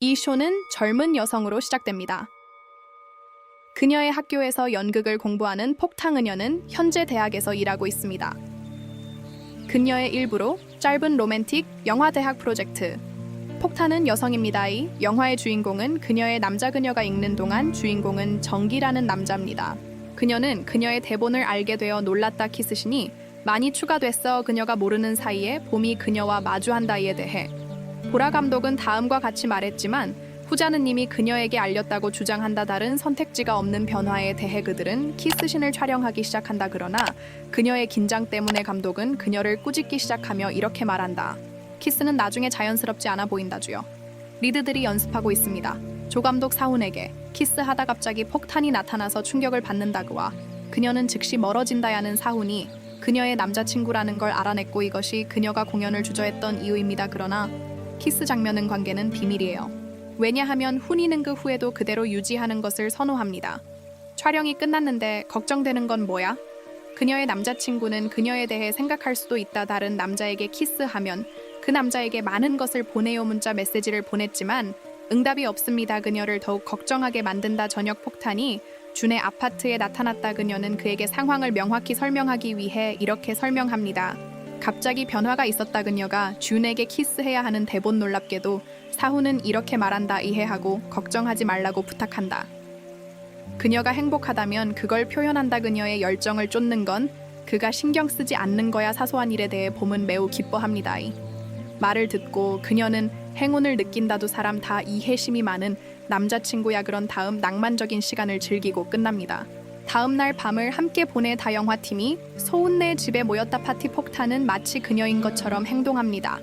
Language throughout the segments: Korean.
이 쇼는 젊은 여성으로 시작됩니다. 그녀의 학교에서 연극을 공부하는 폭탕은여는 현재 대학에서 일하고 있습니다. 그녀의 일부로 짧은 로맨틱 영화 대학 프로젝트. 폭탄은 여성입니다. 이 영화의 주인공은 그녀의 남자 그녀가 읽는 동안 주인공은 정기라는 남자입니다. 그녀는 그녀의 대본을 알게 되어 놀랐다 키스신이 많이 추가됐어. 그녀가 모르는 사이에 봄이 그녀와 마주한다에 대해 보라 감독은 다음과 같이 말했지만 후자는 이미 그녀에게 알렸다고 주장한다. 다른 선택지가 없는 변화에 대해 그들은 키스신을 촬영하기 시작한다. 그러나 그녀의 긴장 때문에 감독은 그녀를 꾸짖기 시작하며 이렇게 말한다. 키스는 나중에 자연스럽지 않아 보인다주요. 리드들이 연습하고 있습니다. 조 감독 사훈에게 키스하다 갑자기 폭탄이 나타나서 충격을 받는다그와 그녀는 즉시 멀어진다야는 사훈이 그녀의 남자친구라는 걸 알아냈고 이것이 그녀가 공연을 주저했던 이유입니다. 그러나 키스 장면은 관계는 비밀이에요. 왜냐하면 훈이는 그 후에도 그대로 유지하는 것을 선호합니다. 촬영이 끝났는데 걱정되는 건 뭐야? 그녀의 남자친구는 그녀에 대해 생각할 수도 있다. 다른 남자에게 키스하면 그 남자에게 많은 것을 보내요. 문자 메시지를 보냈지만 응답이 없습니다. 그녀를 더욱 걱정하게 만든다. 저녁 폭탄이 준의 아파트에 나타났다. 그녀는 그에게 상황을 명확히 설명하기 위해 이렇게 설명합니다. 갑자기 변화가 있었다. 그녀가 준에게 키스해야 하는 대본. 놀랍게도 사훈은 이렇게 말한다. 이해하고 걱정하지 말라고 부탁한다. 그녀가 행복하다면 그걸 표현한다. 그녀의 열정을 쫓는 건 그가 신경 쓰지 않는 거야. 사소한 일에 대해 봄은 매우 기뻐합니다. 말을 듣고 그녀는 행운을 느낀다도 사람 다 이해심이 많은 남자친구야. 그런 다음 낭만적인 시간을 즐기고 끝납니다. 다음 날 밤을 함께 보내 다영화팀이 소은네 집에 모였다. 파티. 폭탄은 마치 그녀인 것처럼 행동합니다.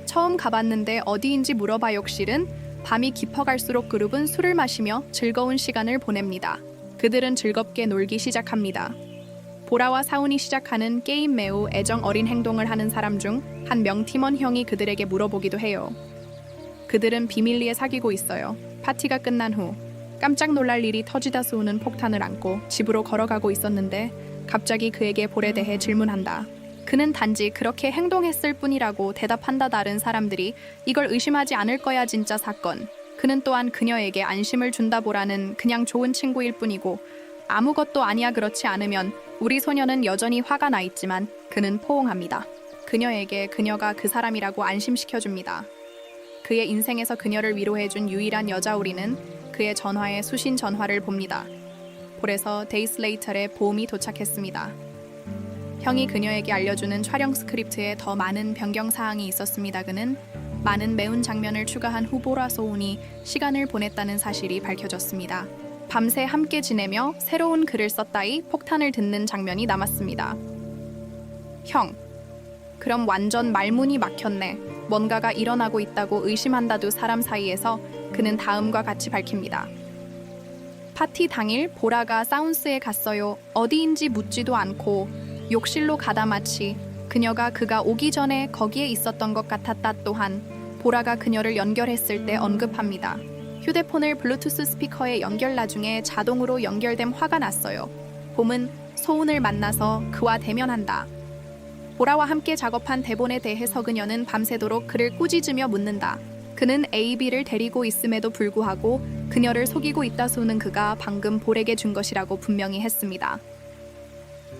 처음 가봤는데 어디인지 물어봐. 욕실은 밤이 깊어갈수록 그룹은 술을 마시며 즐거운 시간을 보냅니다. 그들은 즐겁게 놀기 시작합니다. 보라와 사훈이 시작하는 게임. 매우 애정 어린 행동을 하는 사람 중 한 명팀원 형이 그들에게 물어보기도 해요. 그들은 비밀리에 사귀고 있어요. 파티가 끝난 후 깜짝 놀랄 일이 터지다. 수우는 폭탄을 안고 집으로 걸어가고 있었는데 갑자기 그에게 볼에 대해 질문한다. 그는 단지 그렇게 행동했을 뿐이라고 대답한다. 다른 사람들이 이걸 의심하지 않을 거야. 진짜 사건. 그는 또한 그녀에게 안심을 준다. 보라는 그냥 좋은 친구일 뿐이고 아무것도 아니야. 그렇지 않으면 우리 소녀는 여전히 화가 나 있지만 그는 포옹합니다. 그녀에게 그녀가 그 사람이라고 안심시켜줍니다. 그의 인생에서 그녀를 위로해준 유일한 여자. 우리는 그의 전화에 수신 전화를 봅니다. 볼에서 데이스 레이터의 보험이 도착했습니다. 형이 그녀에게 알려주는 촬영 스크립트에 더 많은 변경사항이 있었습니다. 그는 많은 매운 장면을 추가한 후보라 소운이 시간을 보냈다는 사실이 밝혀졌습니다. 밤새 함께 지내며 새로운 글을 썼다이 폭탄을 듣는 장면이 남았습니다. 형, 그럼 완전 말문이 막혔네. 뭔가가 일어나고 있다고 의심한다. 두 사람 사이에서 그는 다음과 같이 밝힙니다. 파티 당일 보라가 사운스에 갔어요. 어디인지 묻지도 않고 욕실로 가다 마치 그가 오기 전에 거기에 있었던 것 같았다. 또한 보라가 그녀를 연결했을 때 언급합니다. 휴대폰을 블루투스 스피커에 연결. 나중에 자동으로 연결됨. 화가 났어요. 봄은 소운을 만나서 그와 대면한다. 보라와 함께 작업한 대본에 대해서 그녀는 밤새도록 그를 꾸짖으며 묻는다. 그는 AB를 데리고 있음에도 불구하고 그녀를 속이고 있다. 소는 그가 방금 볼에게 준 것이라고 분명히 했습니다.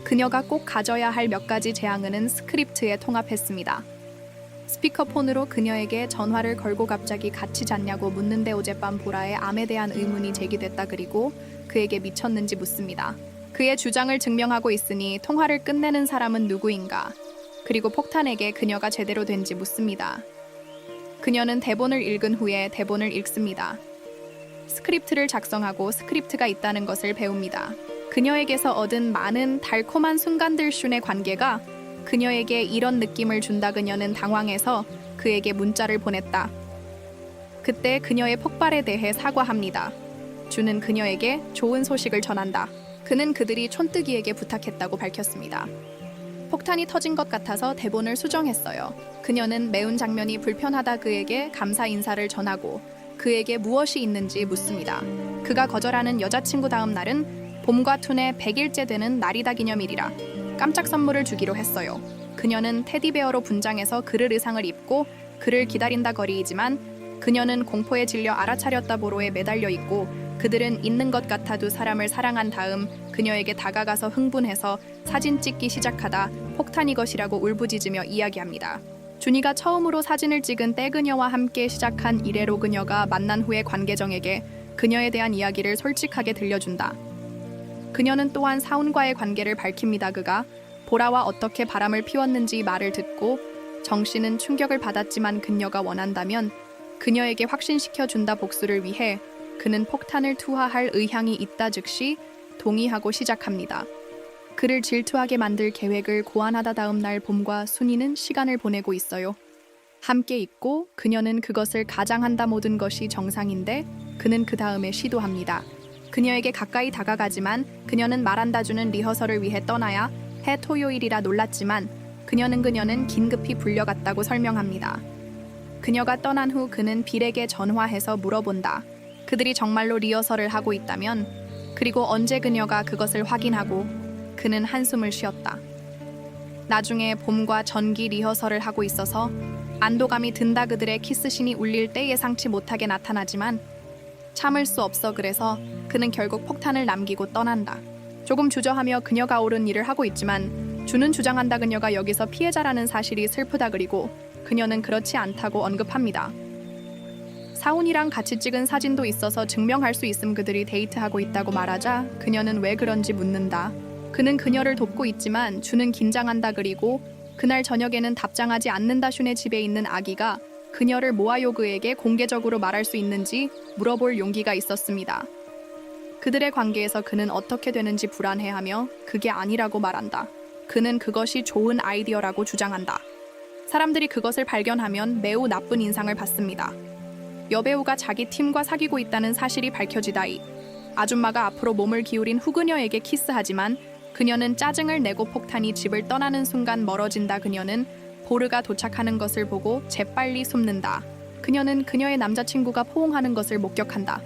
그녀가 꼭 가져야 할 몇 가지 재앙은 스크립트에 통합했습니다. 스피커폰으로 그녀에게 전화를 걸고 갑자기 같이 잤냐고 묻는데 어젯밤 보라의 암에 대한 의문이 제기됐다. 그리고 그에게 미쳤는지 묻습니다. 그의 주장을 증명하고 있으니 통화를 끝내는 사람은 누구인가? 그리고 폭탄에게 그녀가 제대로 된지 묻습니다. 그녀는 대본을 읽은 후에 대본을 읽습니다. 스크립트를 작성하고 스크립트가 있다는 것을 배웁니다. 그녀에게서 얻은 많은 달콤한 순간들. 슌의 관계가 그녀에게 이런 느낌을 준다. 그녀는 당황해서 그에게 문자를 보냈다. 그때 그녀의 폭발에 대해 사과합니다. 준은 그녀에게 좋은 소식을 전한다. 그는 그들이 촌뜨기에게 부탁했다고 밝혔습니다. 폭탄이 터진 것 같아서 대본을 수정했어요. 그녀는 매운 장면이 불편하다. 그에게 감사 인사를 전하고 그에게 무엇이 있는지 묻습니다. 그가 거절하는 여자친구. 다음 날은 봄과 툰의 100일째 되는 날이다. 기념일이라 깜짝 선물을 주기로 했어요. 그녀는 테디베어로 분장해서 그를 의상을 입고 그를 기다린다. 거리이지만 그녀는 공포에 질려 알아차렸다 보로에 매달려 있고 그들은 있는 것 같아도 사람을 사랑한 다음 그녀에게 다가가서 흥분해서 사진 찍기 시작하다 폭탄이 것이라고 울부짖으며 이야기합니다. 준이가 처음으로 사진을 찍은 때 그녀와 함께 시작한 이래로 그녀가 만난 후에 관계정에게 그녀에 대한 이야기를 솔직하게 들려준다. 그녀는 또한 사훈과의 관계를 밝힙니다. 그가 보라와 어떻게 바람을 피웠는지 말을 듣고 정 씨는 충격을 받았지만 그녀가 원한다면 그녀에게 확신시켜준다. 복수를 위해 그는 폭탄을 투하할 의향이 있다. 즉시 동의하고 시작합니다. 그를 질투하게 만들 계획을 고안하다 다음 날 봄과 순이는 시간을 보내고 있어요. 함께 있고 그녀는 그것을 가장한다. 모든 것이 정상인데 그는 그 다음에 시도합니다. 그녀에게 가까이 다가가지만 그녀는 말한다. 주는 리허설을 위해 떠나야 해. 토요일이라 놀랐지만 그녀는 긴급히 불려갔다고 설명합니다. 그녀가 떠난 후 그는 빌에게 전화해서 물어본다. 그들이 정말로 리허설을 하고 있다면 그리고 언제 그녀가 그것을 확인하고 그는 한숨을 쉬었다. 나중에 봄과 전기 리허설을 하고 있어서 안도감이 든다. 그들의 키스신이 울릴 때 예상치 못하게 나타나지만 참을 수 없어. 그래서 그는 결국 폭탄을 남기고 떠난다. 조금 주저하며 그녀가 옳은 일을 하고 있지만 주는 주장한다. 그녀가 여기서 피해자라는 사실이 슬프다. 그리고 그녀는 그렇지 않다고 언급합니다. 사훈이랑 같이 찍은 사진도 있어서 증명할 수 있음. 그들이 데이트하고 있다고 말하자 그녀는 왜 그런지 묻는다. 그는 그녀를 돕고 있지만 주는 긴장한다. 그리고 그날 저녁에는 답장하지 않는다. 슌의 집에 있는 아기가 그녀를 모아요. 그에게 공개적으로 말할 수 있는지 물어볼 용기가 있었습니다. 그들의 관계에서 그는 어떻게 되는지 불안해하며 그게 아니라고 말한다. 그는 그것이 좋은 아이디어라고 주장한다. 사람들이 그것을 발견하면 매우 나쁜 인상을 받습니다. 여배우가 자기 팀과 사귀고 있다는 사실이 밝혀지다이 아줌마가 앞으로 몸을 기울인 후 그녀에게 키스하지만 그녀는 짜증을 내고 폭탄이 집을 떠나는 순간 멀어진다. 그녀는 보르가 도착하는 것을 보고 재빨리 숨는다. 그녀는 그녀의 남자친구가 포옹하는 것을 목격한다.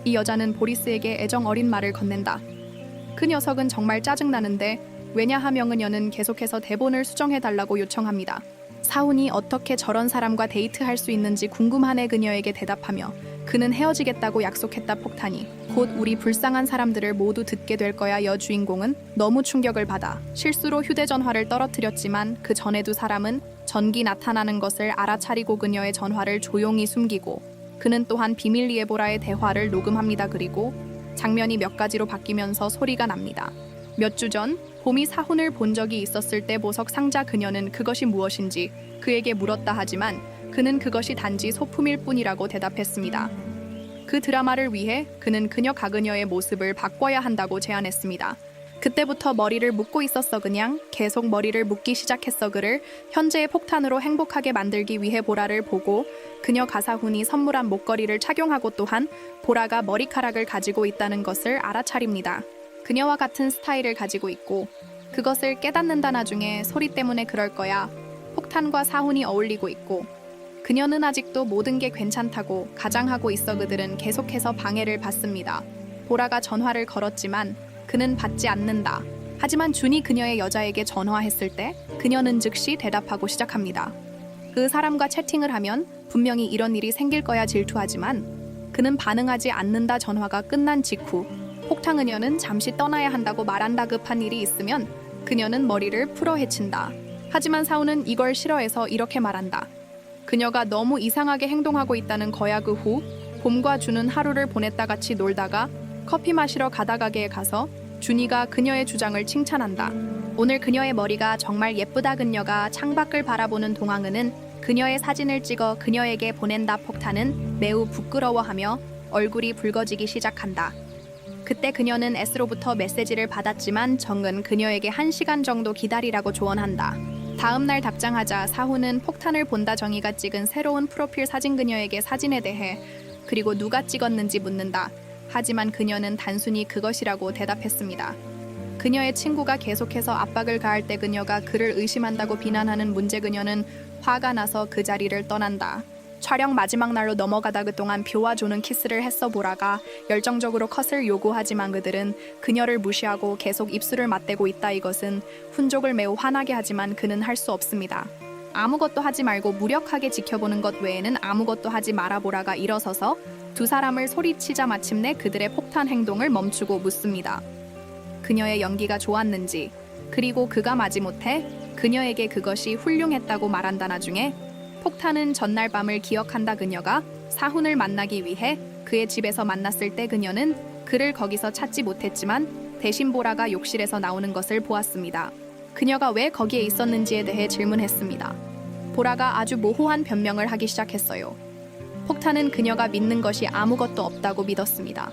이 여자는 보리스에게 애정 어린 말을 건넨다. 그 녀석은 정말 짜증나는데 왜냐하면 그녀는 계속해서 대본을 수정해달라고 요청합니다. 사훈이 어떻게 저런 사람과 데이트할 수 있는지 궁금하네. 그녀에게 대답하며 그는 헤어지겠다고 약속했다. 폭탄이 곧 우리 불쌍한 사람들을 모두 듣게 될 거야. 여주인공은 너무 충격을 받아 실수로 휴대전화를 떨어뜨렸지만 그 전에도 사람은 전기 나타나는 것을 알아차리고 그녀의 전화를 조용히 숨기고 그는 또한 비밀리에 보라의 대화를 녹음합니다. 그리고 장면이 몇 가지로 바뀌면서 소리가 납니다. 몇 주 전 봄이 사훈을 본 적이 있었을 때 보석 상자. 그녀는 그것이 무엇인지 그에게 물었다. 하지만 그는 그것이 단지 소품일 뿐이라고 대답했습니다. 그 드라마를 위해 그는 그녀 가그녀의 모습을 바꿔야 한다고 제안했습니다. 그때부터 머리를 묶고 있었어. 그냥 계속 머리를 묶기 시작했어. 그를 현재의 폭탄으로 행복하게 만들기 위해 보라를 보고 그녀 가사훈이 선물한 목걸이를 착용하고 또한 보라가 머리카락을 가지고 있다는 것을 알아차립니다. 그녀와 같은 스타일을 가지고 있고 그것을 깨닫는다. 나중에 소리 때문에 그럴 거야. 폭탄과 사훈이 어울리고 있고 그녀는 아직도 모든 게 괜찮다고 가장하고 있어. 그들은 계속해서 방해를 받습니다. 보라가 전화를 걸었지만 그는 받지 않는다. 하지만 준이 그녀의 여자에게 전화했을 때 그녀는 즉시 대답하고 시작합니다. 그 사람과 채팅을 하면 분명히 이런 일이 생길 거야. 질투하지만 그는 반응하지 않는다. 전화가 끝난 직후 폭탄 그녀는 잠시 떠나야 한다고 말한다. 급한 일이 있으면 그녀는 머리를 풀어 헤친다. 하지만 사훈은 이걸 싫어해서 이렇게 말한다. 그녀가 너무 이상하게 행동하고 있다는 거야. 그 후 봄과 준은 하루를 보냈다. 같이 놀다가 커피 마시러 가다 가게에 가서 준이가 그녀의 주장을 칭찬한다. 오늘 그녀의 머리가 정말 예쁘다. 그녀가 창밖을 바라보는 동안 그는 그녀의 사진을 찍어 그녀에게 보낸다. 폭탄은 매우 부끄러워하며 얼굴이 붉어지기 시작한다. 그때 그녀는 S로부터 메시지를 받았지만 정은 그녀에게 1시간 정도 기다리라고 조언한다. 다음 날 답장하자 사훈은 폭탄을 본다. 정희가 찍은 새로운 프로필 사진. 그녀에게 사진에 대해 그리고 누가 찍었는지 묻는다. 하지만 그녀는 단순히 그것이라고 대답했습니다. 그녀의 친구가 계속해서 압박을 가할 때 그녀가 그를 의심한다고 비난하는 문제. 그녀는 화가 나서 그 자리를 떠난다. 촬영 마지막 날로 넘어가다 그동안 뷰와 조는 키스를 했어. 보라가 열정적으로 컷을 요구하지만 그들은 그녀를 무시하고 계속 입술을 맞대고 있다. 이것은 훈족을 매우 화나게 하지만 그는 할 수 없습니다. 아무것도 하지 말고 무력하게 지켜보는 것 외에는 아무것도 하지 말아보라가 일어서서 두 사람을 소리치자 마침내 그들의 폭탄 행동을 멈추고 묻습니다. 그녀의 연기가 좋았는지, 그리고 그가 마지못해 그녀에게 그것이 훌륭했다고 말한다. 나중에 폭탄은 전날 밤을 기억한다. 그녀가 사훈을 만나기 위해 그의 집에서 만났을 때 그녀는 그를 거기서 찾지 못했지만 대신 보라가 욕실에서 나오는 것을 보았습니다. 그녀가 왜 거기에 있었는지에 대해 질문했습니다. 보라가 아주 모호한 변명을 하기 시작했어요. 폭탄은 그녀가 믿는 것이 아무것도 없다고 믿었습니다.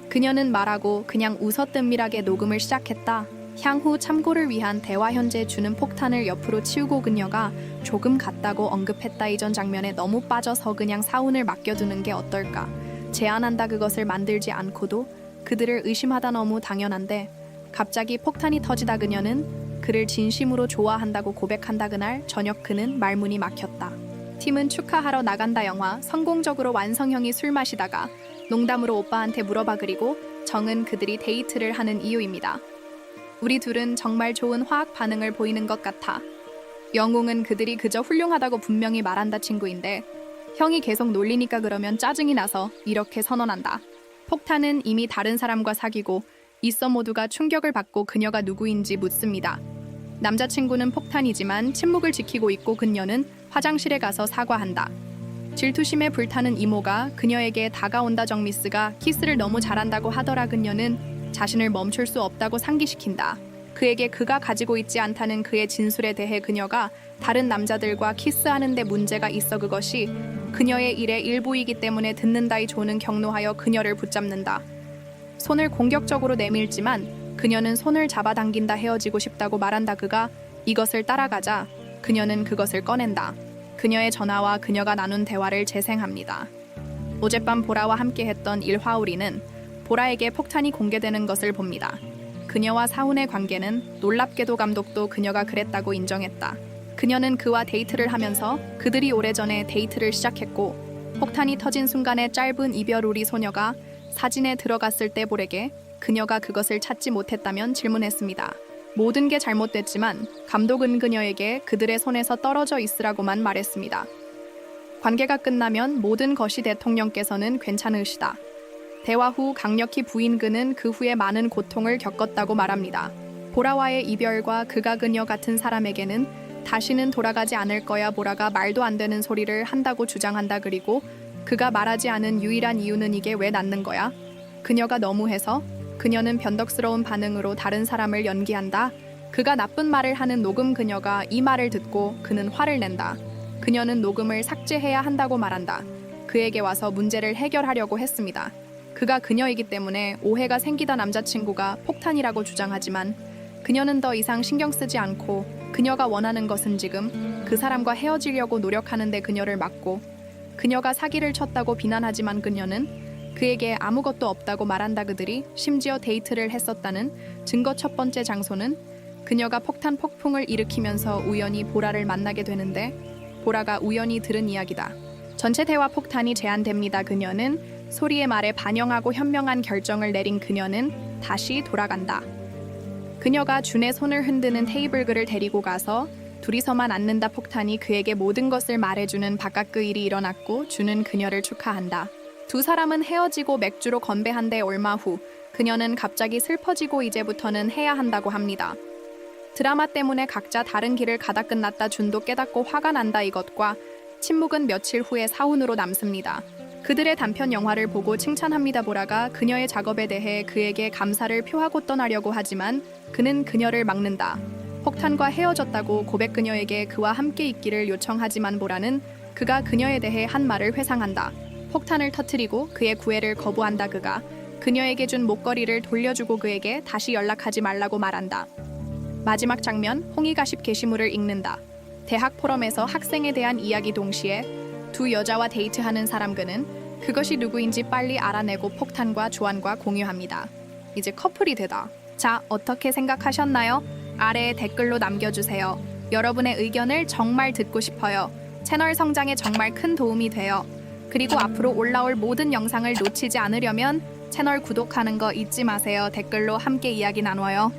그녀는 말하고 그냥 웃어뜸밀하게 녹음을 시작했다. 향후 참고를 위한 대화 현재 주는 폭탄을 옆으로 치우고 그녀가 조금 같다고 언급했다. 이전 장면에 너무 빠져서 그냥 사훈을 맡겨두는 게 어떨까? 제안한다. 그것을 만들지 않고도 그들을 의심하다. 너무 당연한데 갑자기 폭탄이 터지다. 그녀는 그를 진심으로 좋아한다고 고백한다. 그날 저녁 그는 말문이 막혔다. 팀은 축하하러 나간다. 영화 성공적으로 완성형이 술 마시다가 농담으로 오빠한테 물어봐. 그리고 정은 그들이 데이트를 하는 이유입니다. 우리 둘은 정말 좋은 화학 반응을 보이는 것 같아. 영웅은 그들이 그저 훌륭하다고 분명히 말한다. 친구인데 형이 계속 놀리니까 그러면 짜증이 나서 이렇게 선언한다. 폭탄은 이미 다른 사람과 사귀고 있어. 모두가 충격을 받고 그녀가 누구인지 묻습니다. 남자친구는 폭탄이지만 침묵을 지키고 있고 그녀는 화장실에 가서 사과한다. 질투심에 불타는 이모가 그녀에게 다가온다. 정미스가 키스를 너무 잘한다고 하더라. 그녀는 자신을 멈출 수 없다고 상기시킨다. 그에게 그가 가지고 있지 않다는 그의 진술에 대해 그녀가 다른 남자들과 키스하는데 문제가 있어 그것이 그녀의 일의 일부이기 때문에 듣는다이 조는 격노하여 그녀를 붙잡는다. 손을 공격적으로 내밀지만 그녀는 손을 잡아당긴다. 헤어지고 싶다고 말한다. 그가 이것을 따라가자 그녀는 그것을 꺼낸다. 그녀의 전화와 그녀가 나눈 대화를 재생합니다. 어젯밤 보라와 함께했던 일화우리는 보라에게 폭탄이 공개되는 것을 봅니다. 그녀와 사훈의 관계는 놀랍게도 감독도 그녀가 그랬다고 인정했다. 그녀는 그와 데이트를 하면서 그들이 오래전에 데이트를 시작했고 폭탄이 터진 순간의 짧은 이별. 우리 소녀가 사진에 들어갔을 때 볼에게 그녀가 그것을 찾지 못했다면 질문했습니다. 모든 게 잘못됐지만 감독은 그녀에게 그들의 손에서 떨어져 있으라고만 말했습니다. 관계가 끝나면 모든 것이 대통령께서는 괜찮으시다. 대화 후 강력히 부인 그는 그 후에 많은 고통을 겪었다고 말합니다. 보라와의 이별과 그가 그녀 같은 사람에게는 다시는 돌아가지 않을 거야. 보라가 말도 안 되는 소리를 한다고 주장한다. 그리고 그가 말하지 않은 유일한 이유는 이게 왜 낫는 거야? 그녀가 너무해서. 그녀는 변덕스러운 반응으로 다른 사람을 연기한다. 그가 나쁜 말을 하는 녹음. 그녀가 이 말을 듣고 그는 화를 낸다. 그녀는 녹음을 삭제해야 한다고 말한다. 그에게 와서 문제를 해결하려고 했습니다. 그가 그녀이기 때문에 오해가 생기다. 남자친구가 폭탄이라고 주장하지만 그녀는 더 이상 신경 쓰지 않고 그녀가 원하는 것은 지금 그 사람과 헤어지려고 노력하는데 그녀를 막고 그녀가 사기를 쳤다고 비난하지만 그녀는 그에게 아무것도 없다고 말한다. 그들이 심지어 데이트를 했었다는 증거. 첫 번째 장소는 그녀가 폭탄 폭풍을 일으키면서 우연히 보라를 만나게 되는데 보라가 우연히 들은 이야기다. 전체 대화 폭탄이 제한됩니다. 그녀는 소리의 말에 반영하고 현명한 결정을 내린 그녀는 다시 돌아간다. 그녀가 준의 손을 흔드는 테이블 그를 데리고 가서 둘이서만 앉는다. 폭탄이 그에게 모든 것을 말해주는 바깥 그 일이 일어났고 준은 그녀를 축하한다. 두 사람은 헤어지고 맥주로 건배한데 얼마 후 그녀는 갑자기 슬퍼지고 이제부터는 해야 한다고 합니다. 드라마 때문에 각자 다른 길을 가다 끝났다. 준도 깨닫고 화가 난다. 이것과 침묵은 며칠 후에 사훈으로 남습니다. 그들의 단편 영화를 보고 칭찬합니다. 보라가 그녀의 작업에 대해 그에게 감사를 표하고 떠나려고 하지만 그는 그녀를 막는다. 폭탄과 헤어졌다고 고백. 그녀에게 그와 함께 있기를 요청하지만 보라는 그가 그녀에 대해 한 말을 회상한다. 폭탄을 터뜨리고 그의 구애를 거부한다. 그가 그녀에게 준 목걸이를 돌려주고 그에게 다시 연락하지 말라고 말한다. 마지막 장면, 홍의가십 게시물을 읽는다. 대학 포럼에서 학생에 대한 이야기. 동시에 두 여자와 데이트하는 사람. 그는 그것이 누구인지 빨리 알아내고 폭탄과 조안과 공유합니다. 이제 커플이 되다. 자, 어떻게 생각하셨나요? 아래에 댓글로 남겨주세요. 여러분의 의견을 정말 듣고 싶어요. 채널 성장에 정말 큰 도움이 돼요. 그리고 앞으로 올라올 모든 영상을 놓치지 않으려면 채널 구독하는 거 잊지 마세요. 댓글로 함께 이야기 나눠요.